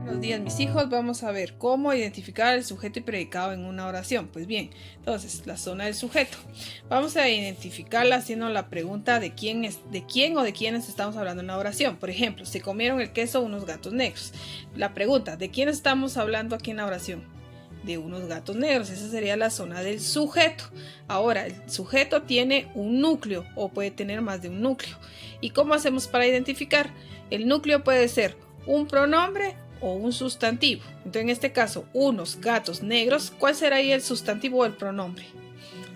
Buenos días, mis hijos. Vamos a ver cómo identificar el sujeto y predicado en una oración. Pues bien, entonces la zona del sujeto. Vamos a identificarla haciendo la pregunta de quién o de quiénes estamos hablando en la oración. Por ejemplo, se comieron el queso unos gatos negros. La pregunta, ¿de quién estamos hablando aquí en la oración? De unos gatos negros. Esa sería la zona del sujeto. Ahora, el sujeto tiene un núcleo o puede tener más de un núcleo. ¿Y cómo hacemos para identificar? El núcleo puede ser un pronombre o un sustantivo. Entonces, en este caso, unos gatos negros, ¿cuál será ahí el sustantivo o el pronombre?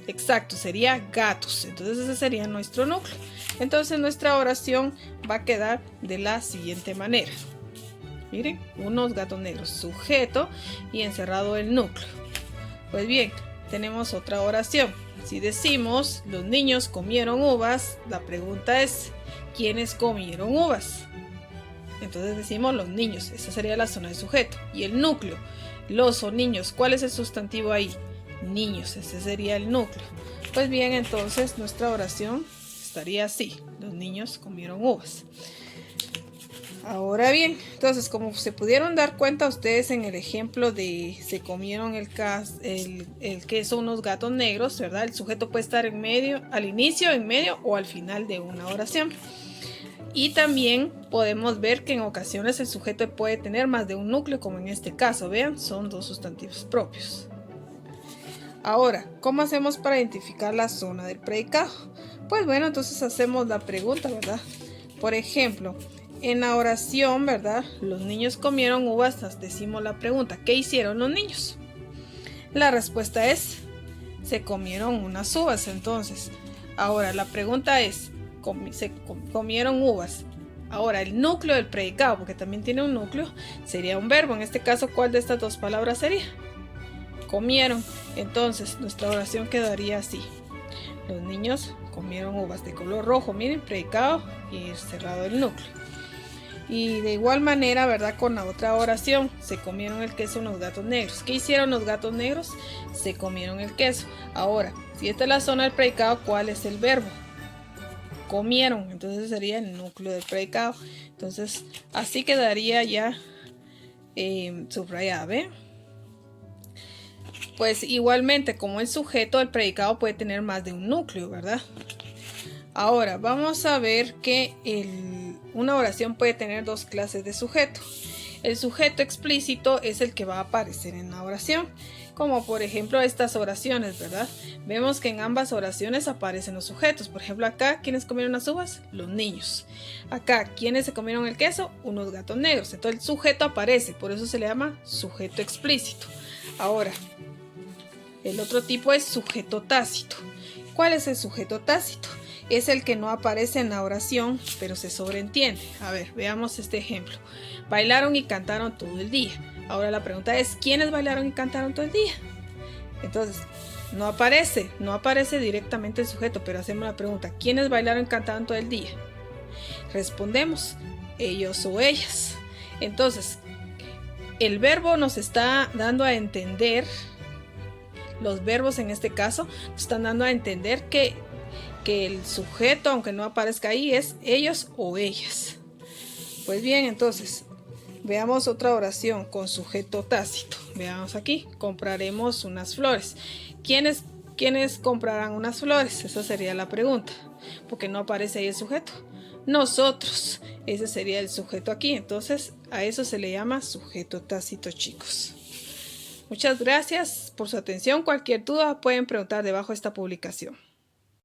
Exacto, sería gatos. Entonces ese sería nuestro núcleo. Entonces nuestra oración va a quedar de la siguiente manera. Miren, unos gatos negros, sujeto y encerrado el núcleo. Pues bien, tenemos otra oración. Si decimos, los niños comieron uvas, la pregunta es, ¿quiénes comieron uvas? Entonces decimos los niños, esa sería la zona de sujeto. Y el núcleo, los o niños, ¿cuál es el sustantivo ahí? Niños, ese sería el núcleo. Pues bien, entonces nuestra oración estaría así, los niños comieron uvas. Ahora bien, entonces como se pudieron dar cuenta ustedes en el ejemplo de se comieron el queso unos gatos negros, ¿verdad? El sujeto puede estar en medio, al inicio, en medio o al final de una oración. Y también podemos ver que en ocasiones el sujeto puede tener más de un núcleo, como en este caso, vean, son dos sustantivos propios. Ahora, ¿cómo hacemos para identificar la zona del predicado? Pues bueno, entonces hacemos la pregunta, ¿verdad? Por ejemplo, en la oración, ¿verdad? Los niños comieron uvas, decimos la pregunta, ¿qué hicieron los niños? La respuesta es, se comieron unas uvas. Entonces, ahora la pregunta es, se comieron uvas. Ahora el núcleo del predicado, porque también tiene un núcleo, sería un verbo. En este caso, ¿cuál de estas dos palabras sería? Comieron. Entonces nuestra oración quedaría así: los niños comieron uvas, de color rojo, miren, predicado y cerrado el núcleo. Y de igual manera, ¿verdad? Con la otra oración, se comieron el queso unos gatos negros. ¿Qué hicieron los gatos negros? Se comieron el queso. Ahora, si esta es la zona del predicado, ¿cuál es el verbo? Comieron. Entonces sería el núcleo del predicado. Entonces así quedaría ya subrayado, ¿ve? Pues igualmente, como el sujeto, el predicado puede tener más de un núcleo, ¿verdad? Ahora vamos a ver que una oración puede tener dos clases de sujeto. El sujeto explícito es el que va a aparecer en la oración, como por ejemplo estas oraciones, ¿verdad? Vemos que en ambas oraciones aparecen los sujetos. Por ejemplo, acá, ¿quiénes comieron las uvas? Los niños. Acá, ¿quiénes se comieron el queso? Unos gatos negros. Entonces el sujeto aparece, por eso se le llama sujeto explícito. Ahora, el otro tipo es sujeto tácito. ¿Cuál es el sujeto tácito? Es el que no aparece en la oración, pero se sobreentiende. A ver, veamos este ejemplo. Bailaron y cantaron todo el día. Ahora la pregunta es, ¿quiénes bailaron y cantaron todo el día? Entonces, no aparece directamente el sujeto, pero hacemos la pregunta, ¿quiénes bailaron y cantaron todo el día? Respondemos, ellos o ellas. Entonces, el verbo nos está dando a entender, los verbos en este caso, nos están dando a entender que el sujeto, aunque no aparezca ahí, es ellos o ellas. Pues bien, entonces veamos otra oración con sujeto tácito. Veamos aquí, compraremos unas flores. ¿Quiénes comprarán unas flores? Esa sería la pregunta, porque no aparece ahí el sujeto. Nosotros, ese sería el sujeto aquí. Entonces a eso se le llama sujeto tácito, chicos. Muchas gracias por su atención. Cualquier duda pueden preguntar debajo de esta publicación.